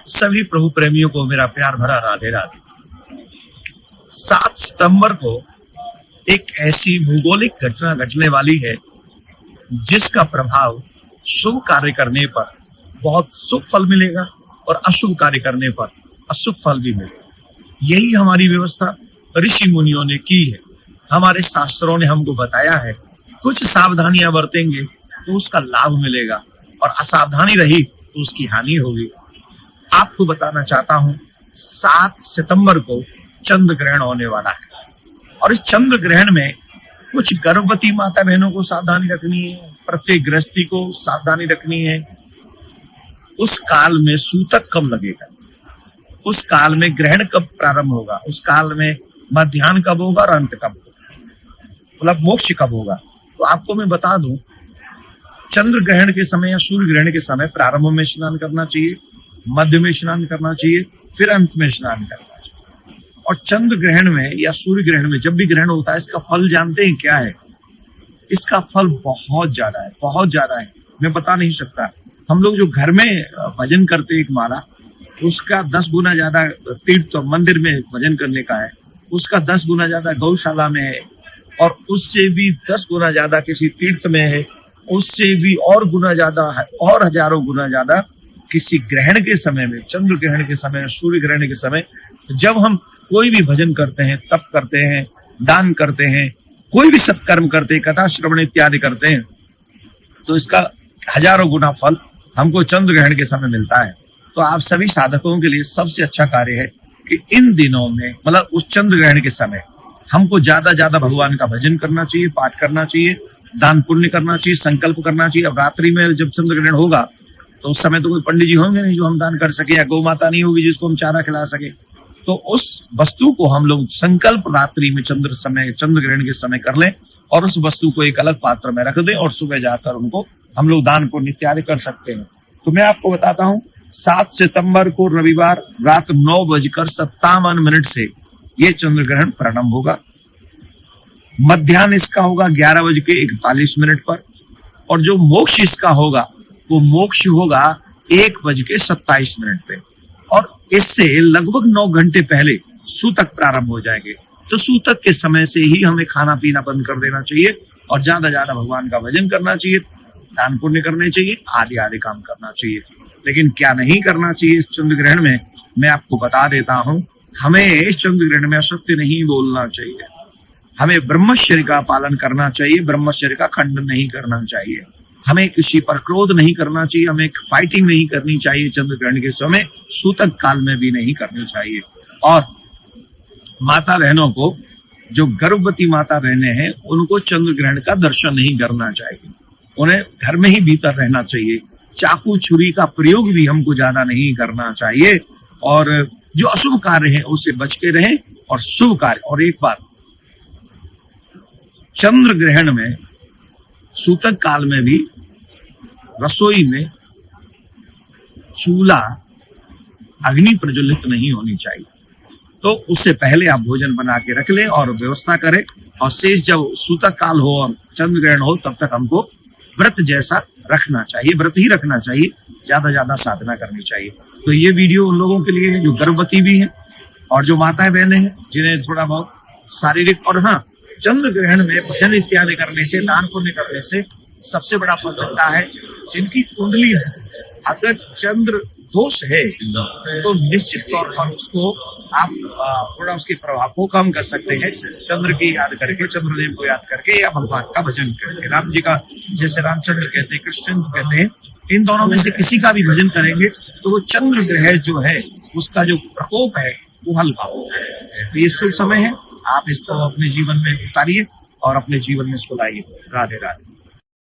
सभी प्रभु प्रेमियों को मेरा प्यार भरा राधे राधे। 7 सितंबर को एक ऐसी भूगोलिक घटना घटने वाली है जिसका प्रभाव शुभ कार्य करने पर बहुत शुभ फल मिलेगा और अशुभ कार्य करने पर अशुभ फल भी मिलेगा। यही हमारी व्यवस्था ऋषि मुनियों ने की है। हमारे शास्त्रों ने हमको बताया है कुछ सावधानियां बरतेंगे तो उसका लाभ मिलेगा और असावधानी रही तो उसकी हानि होगी। आपको बताना चाहता हूं 7 सितंबर को चंद्र ग्रहण होने वाला है और इस चंद्र ग्रहण में कुछ गर्भवती माता बहनों को सावधानी रखनी है, प्रत्येक गृहस्थी को सावधानी रखनी है। उस काल में सूतक कब लगेगा, उस काल में ग्रहण कब प्रारंभ होगा, उस काल में मध्याह्न कब होगा और अंत कब होगा, मतलब मोक्ष कब होगा। तो आपको मैं बता दूं, चंद्र ग्रहण के समय या सूर्य ग्रहण के समय प्रारंभ में स्नान करना चाहिए, मध्य में स्नान करना चाहिए, फिर अंत में स्नान करना चाहिए। और चंद्र ग्रहण में या सूर्य ग्रहण में जब भी ग्रहण होता है इसका फल जानते हैं क्या है? इसका फल बहुत ज्यादा है, बहुत ज्यादा है, मैं बता नहीं सकता। हम लोग जो घर में भजन करते हैं एक माला, उसका 10 गुना ज्यादा तीर्थ मंदिर में भजन करने का है, उसका 10 गुना ज्यादा गौशाला में है, और उससे भी 10 गुना ज्यादा किसी तीर्थ में है, उससे भी और गुना ज्यादा है, और हजारों गुना ज्यादा किसी ग्रहण के समय में, चंद्र ग्रहण के समय, सूर्य ग्रहण के समय जब हम कोई भी भजन करते हैं, तप करते हैं, दान करते हैं, कोई भी सत्कर्म करते हैं, कथा श्रवण इत्यादि करते हैं, तो इसका हजारों गुना फल हमको चंद्र ग्रहण के समय मिलता है। तो आप सभी साधकों के लिए सबसे अच्छा कार्य है कि इन दिनों में, मतलब उस चंद्र ग्रहण के समय, हमको ज्यादा ज्यादा भगवान का भजन करना चाहिए, पाठ करना चाहिए, दान पुण्य करना चाहिए, संकल्प करना चाहिए। अब रात्रि में जब चंद्र ग्रहण होगा तो उस समय तो कोई पंडित जी होंगे नहीं जो हम दान कर सके, या गौ माता नहीं होगी जिसको हम चारा खिला सके। तो उस वस्तु को हम लोग संकल्प रात्रि में चंद्र ग्रहण के समय कर लें और उस वस्तु को एक अलग पात्र में रख दें और सुबह जाकर उनको हम लोग दान पुण्य इत्यादि कर सकते हैं। तो मैं आपको बताता हूँ 7 सितंबर को रविवार रात 9:57 से ये चंद्र ग्रहण प्रारंभ होगा। मध्याह्न इसका होगा 11:41 पर, और जो मोक्ष इसका होगा वो मोक्ष होगा 1:27 पे, और इससे लगभग 9 घंटे पहले सूतक प्रारंभ हो जाएंगे। तो सूतक के समय से ही हमें खाना पीना बंद कर देना चाहिए और ज्यादा ज्यादा भगवान का भजन करना चाहिए, दान पुण्य करने चाहिए, आदि आदि काम करना चाहिए। लेकिन क्या नहीं करना चाहिए इस चंद्र ग्रहण में, मैं आपको बता देता हूं। हमें इस चंद्र ग्रहण में असत्य नहीं बोलना चाहिए, हमें ब्रह्मचर्य का पालन करना चाहिए, ब्रह्मचर्य का खंडन नहीं करना चाहिए, हमें किसी पर क्रोध नहीं करना चाहिए, हमें फाइटिंग नहीं करनी चाहिए, चंद्र ग्रहण के समय सूतक काल में भी नहीं करनी चाहिए। और माता बहनों को, जो गर्भवती माता बहनें हैं, उनको चंद्र ग्रहण का दर्शन नहीं करना चाहिए, उन्हें घर में ही भीतर रहना चाहिए। चाकू छुरी का प्रयोग भी हमको ज्यादा नहीं करना चाहिए, और जो अशुभ कार्य है उससे बच के रहें और शुभ कार्य। और एक बात, चंद्र ग्रहण में सूतक काल में भी रसोई में चूल्हा अग्नि प्रज्वलित नहीं होनी चाहिए। तो उससे पहले आप भोजन बना के रख लें और व्यवस्था करें, और शेष जब सूतक काल हो और चंद्र ग्रहण हो तब तक हमको व्रत जैसा रखना चाहिए, व्रत ही रखना चाहिए, ज्यादा साधना करनी चाहिए। तो ये वीडियो उन लोगों के लिए है जो गर्भवती भी हैं और जो माताएं बहनें हैं जिन्हें थोड़ा बहुत शारीरिक, और हाँ, चंद्र ग्रहण में भजन इत्यादि करने से, दान पुण्य करने से सबसे बड़ा फल मिलता है। जिनकी कुंडली है, अगर चंद्र दोष है तो निश्चित तौर पर उसको आप थोड़ा उसके प्रभाव को कम कर सकते हैं, चंद्र की याद करके, चंद्रदेव को याद करके, या भगवान का भजन करके। राम जी का, जैसे रामचंद्र कहते हैं, कृष्ण कहते हैं, इन दोनों में से किसी का भी भजन करेंगे तो वो चंद्र ग्रहण जो है उसका जो प्रकोप है वो हल्का होता है। तो ये शुभ समय है, आप इसको अपने जीवन में उतारिए और अपने जीवन में इसको लाइए। राधे राधे।